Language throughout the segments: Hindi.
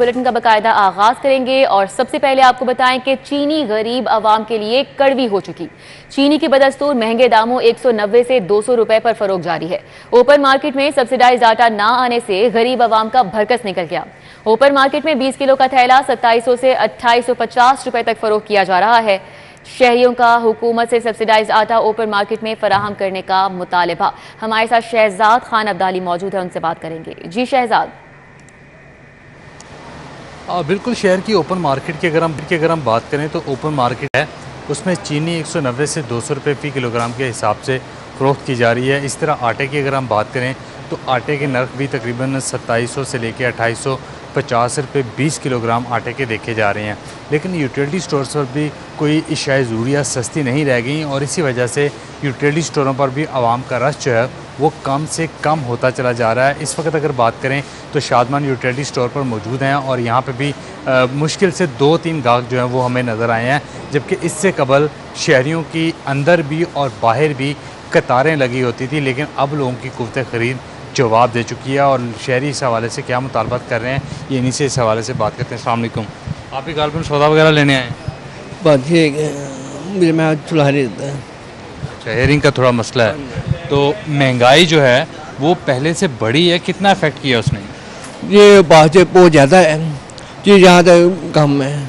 बुलेटिन का बाकायदा आगाज करेंगे और सबसे पहले आपको बताएं कि चीनी गरीब आवाम के लिए कड़वी हो चुकी। चीनी की बदस्तूर महंगे दामों 190 से 200 रुपए पर फरोख्त जारी है। ओपन मार्केट में सब्सिडाइज आटा ना आने से गरीब आवाम का भरकस निकल गया। ओपन मार्केट में 20 किलो का थैला 2700 से 2850 रुपए तक फरोख्त किया जा रहा है। शहरियों का हुकूमत से सब्सिडाइज आटा ओपन मार्केट में फराहम करने का मुतालबा। हमारे साथ शहजाद खान अब्दाली मौजूद है, उनसे बात करेंगे। जी शहजाद। बिल्कुल, शहर की ओपन मार्केट की अगर हम बात करें तो ओपन मार्केट है, उसमें चीनी 190 से 200 रुपये फ़ी किलोग्राम के हिसाब से फ़रोख्त की जा रही है। इस तरह आटे की अगर हम बात करें तो आटे के नर्ख भी तकरीबन 2700 से लेकर 2850 रुपये 20 किलोग्राम आटे के देखे जा रहे हैं। लेकिन यूटिलिटी स्टोर्स पर भी कोई अशिया ज़रूरियात सस्ती नहीं रह गई और इसी वजह से यूटिलिटी स्टोरों पर भी आवाम का रश जो है वो कम से कम होता चला जा रहा है। इस वक्त अगर बात करें तो शादमान यूटिलिटी स्टोर पर मौजूद हैं और यहाँ पे भी मुश्किल से 2-3 गाहक जो हैं वो हमें नज़र आए हैं, जबकि इससे कबल शहरियों की अंदर भी और बाहर भी कतारें लगी होती थी। लेकिन अब लोगों की कुव्वत ख़रीद जवाब दे चुकी है और शहरी इस हवाले से क्या मुतालबात कर रहे हैं ये इन्हीं से इस हवाले से बात करते हैं। अस्सलाम वालेकुम। आप ही गालबन सौदा वगैरह लेने आए? बात मैं चुला देता है। अच्छा, हेयरिंग का थोड़ा मसला है। तो महंगाई जो है वो पहले से बढ़ी है, कितना इफेक्ट किया उसने? ये बात से बहुत ज़्यादा है जी, जहाँ तक कम है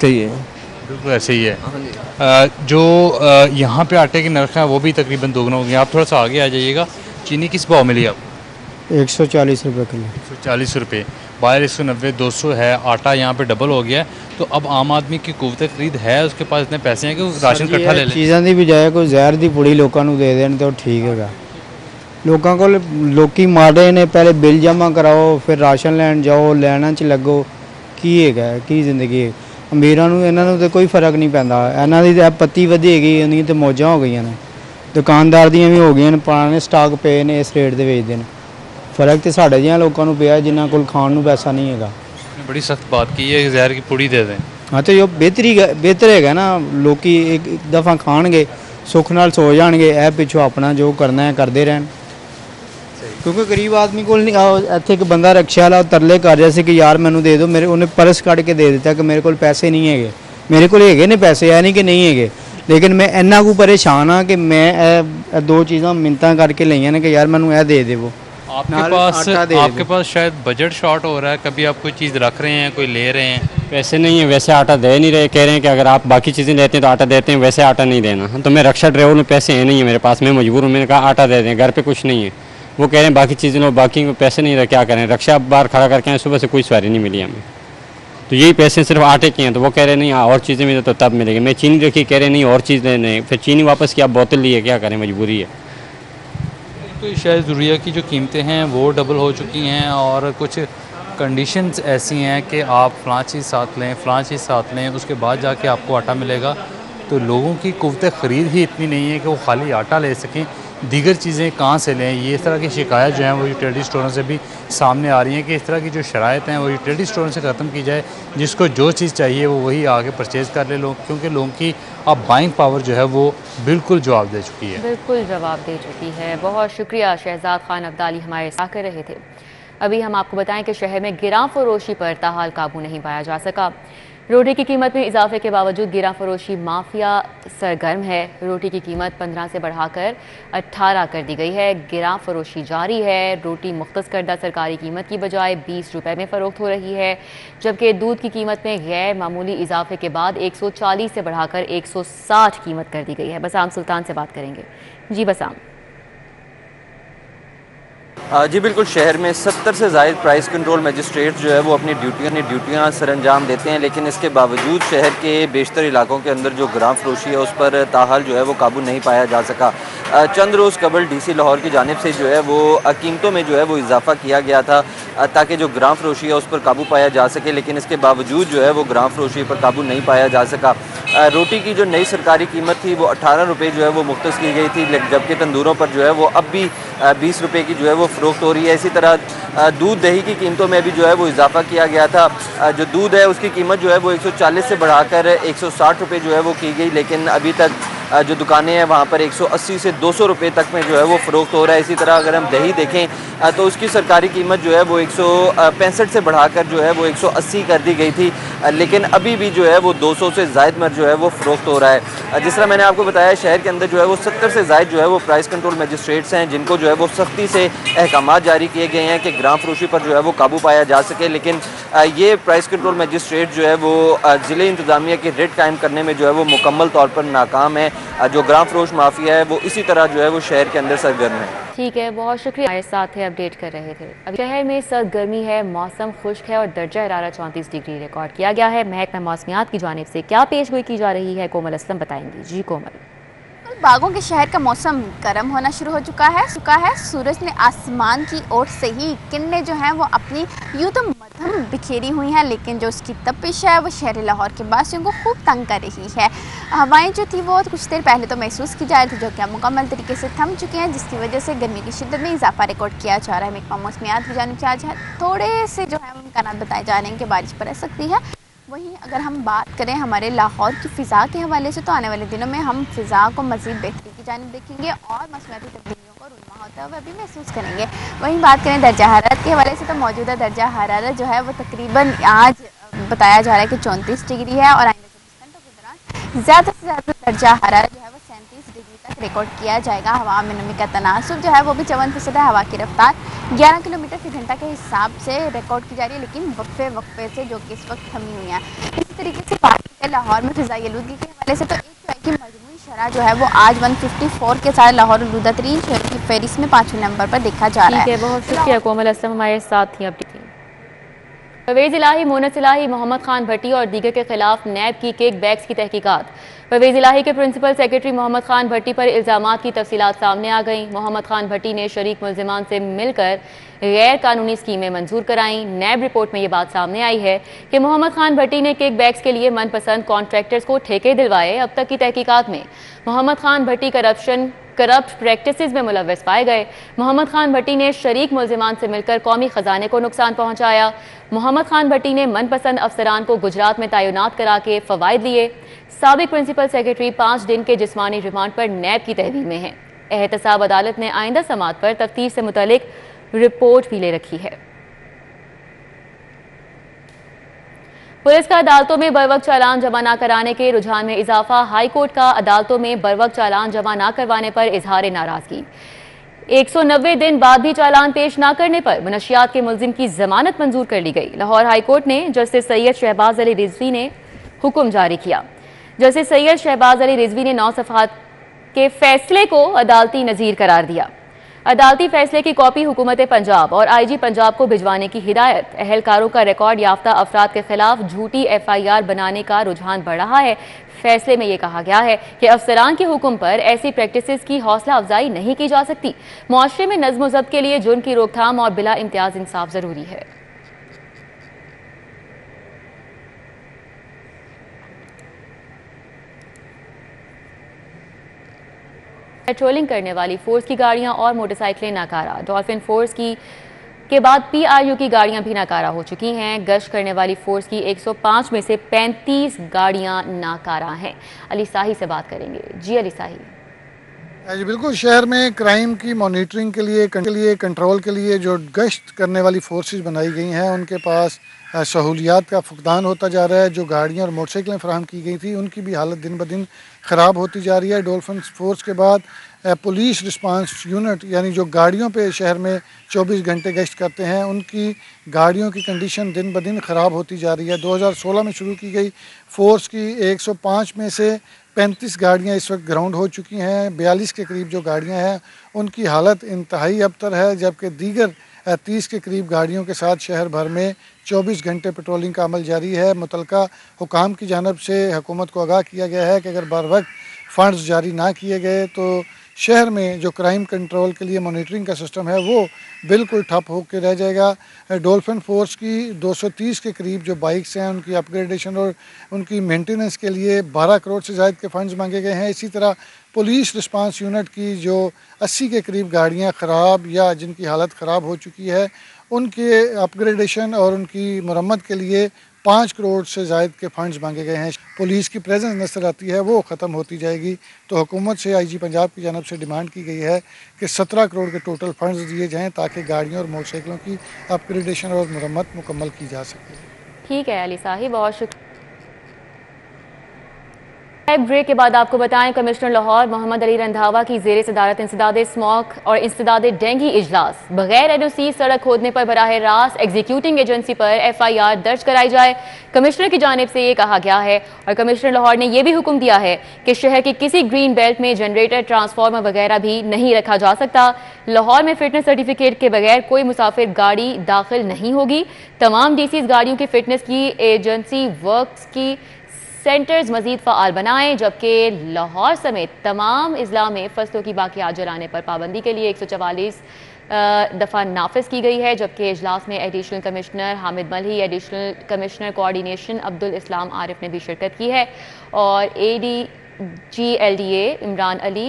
सही है। बिल्कुल ऐसे ही है। जो यहाँ पे आटे के नर्ख हैं वो भी तकरीबन दोगुना हो गए। आप थोड़ा सा आगे आ जाइएगा। चीनी किस भाव मिली आपको? 140 रुपये किलो। 140 रुपये, बाहर 190 200 है। आटा यहाँ पे डबल हो गया है। तो अब आम आदमी की कुव्वत खरीद है, उसके पास इतने पैसे हैं कि वो राशन इकट्ठा ले ले। चीज़ों की बजाय कोई जहर की पुड़ी लोगों को दे दें तो ठीक है। लोगों को लोग माड़े ने, पहले बिल जमा कराओ फिर राशन लैन जाओ, लैना च लगो। की है की जिंदगी है। अमीरां नूं इन्हां नूं ते कोई फर्क नहीं पैंदा। इन्हां दी ते पत्ती वधेगी, उन्हीं ते मौजां हो गई ने। दुकानदार दियां भी हो गई ने, पुराने स्टाक पे ने, इस रेट दे बेचदे ने। फर्क तो साढ़े जिहां लोगों नूं पिया जिन्हां कोल खाण नूं पैसा नहीं है। बड़ी सख्त बात की है, जहर की पुड़ी दे दें। हाँ तो जो बेहतर है ना, लोग एक दफ़ा खाणगे सुख नाल सो जाएंगे, ए पिछों अपना जो करना है करते रहन। क्योंकि गरीब आदमी को इत्थे एक बंदा रिक्शा वाला तरले कर रहा कि यार मैनू दे दो, मेरे उन्हें पर्स कट के दे दिता कि मेरे को पैसे नहीं है। मेरे को है ने पैसे, है नहीं कि नहीं है, लेकिन मैं इन्ना को परेशान हाँ कि मैं दो चीज़ा मिन्नतां करके लईयां ने कि यार मैनू ए दे देवो। आपके पास शायद बजट शॉर्ट हो रहा है, कभी आप कोई चीज़ रख रहे हैं, कोई ले रहे हैं? पैसे नहीं है, वैसे आटा दे नहीं रहे। कह रहे हैं कि अगर आप बाकी चीज़ें लेते हैं तो आटा देते हैं, वैसे आटा नहीं देना। तो मैं रक्षा ड्राइवर में पैसे हैं नहीं है मेरे पास, मैं मजबूर हूँ। मैंने कहा आटा दे दें, घर पे कुछ नहीं है। वो कह रहे हैं बाकी चीज़ें लो, बाकी पैसे नहीं रहे, क्या करें। रक्षा बाहर खड़ा करके आए, सुबह से कोई सवारी नहीं मिली हमें। तो यही पैसे सिर्फ आटे के हैं। तो वो कह रहे नहीं और चीज़ें मिले तो तब मिलेगी। मैं चीनी रखी, कह रहे नहीं और चीज़ लेने, फिर चीनी वापस किया, बोतल ली है, क्या करें, मजबूरी है। तो शायद ज़रूरिया की जो कीमतें हैं वो डबल हो चुकी हैं और कुछ कंडीशंस ऐसी हैं कि आप फ़लाँ चीज़ साथ लें, फ़लाँ चीज़ साथ लें, उसके बाद जाके आपको आटा मिलेगा। तो लोगों की कुव्वत ख़रीद ही इतनी नहीं है कि वो खाली आटा ले सकें, दीगर चीज़ें कहाँ से लें। ये इस तरह की शिकायत जो हैं वो यूटिलिटी स्टोरों से भी सामने आ रही हैं कि इस तरह की जो शराइत हैं वो यूटिलिटी स्टोरों से ख़त्म की जाए। जिसको जो चीज़ चाहिए वो वही आके परचेज़ कर ले लोग, क्योंकि लोगों की अब बाइंग पावर जो है वो बिल्कुल जवाब दे चुकी है। बिल्कुल जवाब दे चुकी है। बहुत शुक्रिया शहजाद खान अब्दाली हमारे साथ कर रहे थे। अभी हम आपको बताएं कि शहर में गिरां फरोशी पर ताहाल काबू नहीं पाया जा सका। रोटी की कीमत में इजाफे के बावजूद गिरां फरोशी माफिया सरगर्म है। रोटी की कीमत 15 से बढ़ाकर 18 कर दी गई है। गिरां फरोशी जारी है। रोटी मुख्तस करदा सरकारी कीमत की बजाय 20 रुपए में फ़रोख्त हो रही है, जबकि दूध की कीमत में गैर मामूली इजाफे के बाद 140 से बढ़ाकर 160 कीमत कर दी गई है। बसाम सुल्तान से बात करेंगे। जी बसाम। जी बिल्कुल, शहर में 70 से ज़ायद प्राइस कंट्रोल मजिस्ट्रेट जो है वो अपनी ड्यूटियाँ सरअंजाम देते हैं, लेकिन इसके बावजूद शहर के बेशतर इलाकों के अंदर जो ग्राम फरोशी है उस पर ताहाल जो है वो काबू नहीं पाया जा सका। चंद रोज़ कबल DC लाहौर की जानिब से जो है वो कीमतों में जो है वो इजाफा किया गया था ताकि जो ग्राम फरोशी है उस पर काबू पाया जा सके, लेकिन इसके बावजूद जो है वो ग्राम फरोशी पर काबू नहीं पाया जा सका। रोटी की जो नई सरकारी कीमत थी वो 18 रुपये जो है वो मुख्तस की गई थी, जबकि तंदूरों पर जो है वो अब भी 20 रुपये की जो है वो फ़रोख्त हो रही है। इसी तरह दूध दही की कीमतों में भी जो है वो इजाफा किया गया था। जो दूध है उसकी कीमत जो है वो 140 से बढ़ाकर 160 रुपये जो है वो की गई, लेकिन अभी तक जो दुकानें हैं वहाँ पर 180 से 200 रुपये तक में जो है वो फ़रोख्त हो रहा है। इसी तरह अगर हम दही देखें तो उसकी सरकारी कीमत जो है वो 165 से बढ़ाकर जो है वो 180 कर दी गई थी, लेकिन अभी भी जो है वो 200 से ज़ायद में जो है वो फ़रोख्त हो रहा है। जिस तरह मैंने आपको बताया, शहर के अंदर जो है वो 70 से ज़ायद जो है वो प्राइस कंट्रोल मजिस्ट्रेट्स हैं, जिनको जो है वो सख्ती से अहकाम जारी किए गए हैं कि ग्राम फरोशी पर जो है वो काबू पाया जा सके। लेकिन ये प्राइस कंट्रोल मजिस्ट्रेट जो है वो ज़िले इंतज़ामिया की रेड कायम करने में जो है वो मुकम्मल तौर पर नाकाम है। जो ग्राम फरोश माफिया है वो इसी तरह जो है वो शहर के अंदर सरगर्म है। ठीक है, बहुत शुक्रिया। हमारे साथ है, अपडेट कर रहे थे। अब शहर में सर्द गर्मी है, मौसम खुश्क है और दर्जा हरारत 34 डिग्री रिकॉर्ड किया गया है। महकमा मौसमियात की जानिब से क्या पेशगोई की जा रही है, कोमल असलम बताएंगी। जी कोमल। बागों के शहर का मौसम गर्म होना शुरू हो चुका है। सूरज ने आसमान की ओर से ही किरणें जो हैं वो अपनी यूं तो मध्यम बिखेरी हुई हैं, लेकिन जो उसकी तपिश है वो शहर लाहौर के वासियों को खूब तंग कर रही है। हवाएं जो थी वो कुछ देर पहले तो महसूस की जा रही थी, जो कि मुकम्मल तरीके से थम चुकी हैं, जिसकी वजह से गर्मी की शिद्दत में इजाफा रिकॉर्ड किया जा रहा है। महकमा मौसमियात की जानिब से आज थोड़े से जो है इम्कानात बताए जा रहे हैं कि बारिश बरस सकती है। वहीं अगर हम बात करें हमारे लाहौर की फ़िज़ा के हवाले से, तो आने वाले दिनों में हम फ़िज़ा को मज़ीद बेहतरी की जानिब देखेंगे और मौसमियाती तब्दीलियों को रूनमा होता हुआ भी महसूस करेंगे। वहीं बात करें दर्जा हरारत के हवाले से, तो मौजूदा दर्जा हरारत जो है वो तकरीबन आज बताया जा रहा है कि 34 डिग्री है और आइंदा 24 घंटों के दौरान ज़्यादा से ज़्यादा दर्जा हरारत जो है वो 37 डिग्री तक रिकॉर्ड किया जाएगा। हवा में नमी का तनासुब जो है वो भी 54% है। हवा की रफ्तार 11 किलोमीटर फी घंटा के हिसाब से रिकॉर्ड की जा रही है, लेकिन वक्फे से जो कि इस वक्त थमी हुई हैं। इसी तरीके से बात करें लाहौर में फ़िज़ाई आलूदगी के हवाले से, तो AQI की मजमूई शरह जो है वो आज 154 के साथ लाहौर आलूदा तरीन शहर की फहरिस्त में 5वें नंबर पर देखा जा रहा है। बहुत शुक्रिया कोमल असलम, हमारे साथ ही अपडेट। परवेज़ इलाही, मोनस इलाही, मोहम्मद खान भट्टी और दीगर के खिलाफ नैब की किक बैक्स की तहकीकात। परवेज़ इलाही के प्रिंसिपल सेक्रेटरी मोहम्मद खान भट्टी पर इल्ज़ामात की तफसीलात सामने आ गईं। मोहम्मद खान भट्टी ने शरीक मुल्ज़िमान से मिलकर गैर कानूनी स्कीमें मंजूर कराईं। नैब रिपोर्ट में ये बात सामने आई है कि मोहम्मद खान भट्टी ने किक बैक्स के लिए मनपसंद कॉन्ट्रैक्टर्स को ठेके दिलवाए। अब तक की तहकीकात में मोहम्मद खान भट्टी करप्ट प्रैक्टिसेस में मुलव्वस पाए गए। मोहम्मद खान भट्टी ने शरीक मुल्ज़िमान से मिलकर कौमी ख़जाने को नुकसान पहुंचाया। मोहम्मद खान भट्टी ने मनपसंद अफसरान को गुजरात में तैनात करा के फ़वाइद लिए। साबिक प्रिंसिपल सेक्रेटरी 5 दिन के जिस्मानी रिमांड पर नैब की तहवील में है। एहतसाब अदालत ने आइंदा समात पर तफ्तीश से मुतालिक रिपोर्ट भी ले रखी है। पुलिस का अदालतों में बरवक्त चालान जमा न कराने के रुझान में इजाफा। हाई कोर्ट का अदालतों में बरवक्त चालान जमा न करवाने पर इजहार नाराजगी। 190 दिन बाद भी चालान पेश न करने पर मुनशियात के मुल्जिम की जमानत मंजूर कर ली गई। लाहौर हाई कोर्ट ने जस्टिस सैयद शहबाज अली रिजवी ने हुक्म जारी किया। जस्टिस सैयद शहबाज अली रिजवी ने 9 सफ़हात के फैसले को अदालती नज़ीर करार दिया। अदालती फैसले की कॉपी हुकूमत पंजाब और IG पंजाब को भिजवाने की हिदायत। अहलकारों का रिकॉर्ड याफ्ता अफराद के खिलाफ झूठी FIR बनाने का रुझान बढ़ रहा है। फैसले में यह कहा गया है कि अफसरान के हुक्म पर ऐसी प्रैक्टिसेस की हौसला अफजाई नहीं की जा सकती। मुआशरे में नज़्म ज़ब्त के लिए जुर्म की रोकथाम और बिला इम्तियाज इंसाफ जरूरी है। पेट्रोलिंग करने वाली फोर्स की गाड़ियां और मोटरसाइकिलें नाकारा। डॉल्फिन फोर्स के बाद PRU की गाड़ियां भी नाकारा हो चुकी हैं। गश्त करने वाली फोर्स की 105 में से 35 गाड़ियां नाकारा हैं। अली साही से बात करेंगे। जी अली साही। जी बिल्कुल, शहर में क्राइम की मॉनिटरिंग के लिए कंट्रोल के लिए जो गश्त करने वाली फोर्सेस बनाई गई हैं, उनके पास सहूलियात का फुकदान होता जा रहा है। जो गाड़ियां और मोटरसाइकिलें फराहम की गई थी, उनकी भी हालत दिन ब दिन ख़राब होती जा रही है। डॉल्फिन फोर्स के बाद पुलिस रिस्पांस यूनिट, यानी जो गाड़ियों पे शहर में 24 घंटे गश्त करते हैं, उनकी गाड़ियों की कंडीशन दिन ब दिन ख़राब होती जा रही है। 2016 में शुरू की गई फोर्स की 105 में से 35 गाड़ियाँ इस वक्त ग्राउंड हो चुकी हैं। 42 के करीब जो गाड़ियाँ हैं उनकी हालत इंतहाई अबतर है, जबकि दीगर 30 के करीब गाड़ियों के साथ शहर भर में 24 घंटे पेट्रोलिंग का अमल जारी है। मुतलका हुकाम की जानिब से हुकूमत को आगाह किया गया है कि अगर बर वक्त फ़ंड्स जारी ना किए गए तो शहर में जो क्राइम कंट्रोल के लिए मॉनिटरिंग का सिस्टम है वो बिल्कुल ठप होकर रह जाएगा। डॉल्फिन फोर्स की 230 के करीब जो बाइक्स हैं, उनकी अपग्रेडेशन और उनकी मेंटेनेंस के लिए 12 करोड़ से ज़ायद के फंड्स मांगे गए हैं। इसी तरह पुलिस रिस्पांस यूनिट की जो 80 के करीब गाड़ियां ख़राब या जिनकी हालत ख़राब हो चुकी है, उनके अपग्रेडेशन और उनकी मरम्मत के लिए 5 करोड़ से ज़ायद के फंड्स मांगे गए हैं। पुलिस की प्रेजेंस नजर आती है वो ख़त्म होती जाएगी, तो हुकूमत से IG पंजाब की जानब से डिमांड की गई है कि 17 करोड़ के टोटल फंड्स दिए जाएँ ताकि गाड़ियों और मोटरसाइकिलों की अपग्रेडेशन और मरम्मत मुकम्मल की जा सके। ठीक है अली साहिब, बहुत शुक्रिया। ब्रेक के बाद आपको बताएं, कमिश्नर लाहौर मोहम्मद अली रंधावा की ज़ेर सदारत इंसदाद स्मॉक और इंसदाद डेंगी इजलास बगैर NOC सड़क खोदने पर बराह रास्त एग्जीक्यूटिंग एजेंसी पर FIR दर्ज कराई जाए, कमिश्नर की जानिब से ये कहा गया है। और कमिश्नर लाहौर ने यह भी हुक्म दिया है कि शहर के किसी ग्रीन बेल्ट में जनरेटर, ट्रांसफार्मर वगैरह भी नहीं रखा जा सकता। लाहौर में फिटनेस सर्टिफिकेट के बगैर कोई मुसाफिर गाड़ी दाखिल नहीं होगी। तमाम DCs गाड़ियों की फिटनेस की एजेंसी वर्क्स की सेंटर्स मजीद फ़ाल बनाएं, जबकि लाहौर समेत तमाम अजला में फसलों की बाकियात जलाने पर पाबंदी के लिए 144 दफ़ा नाफिज की गई है। जबकि इजलास में additional commissioner Hamid मलही, additional commissioner coordination Abdul इस्लाम आरिफ ने भी शिरकत की है और ADG LDA Imran Ali,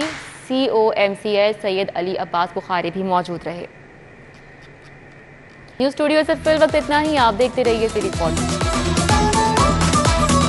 COMCL Syed Ali Abbas Bukhari भी मौजूद रहे। न्यूज़ स्टूडियो से फिल वक्त इतना ही। आप देखते रहिए सीरीज पॉडकास्ट।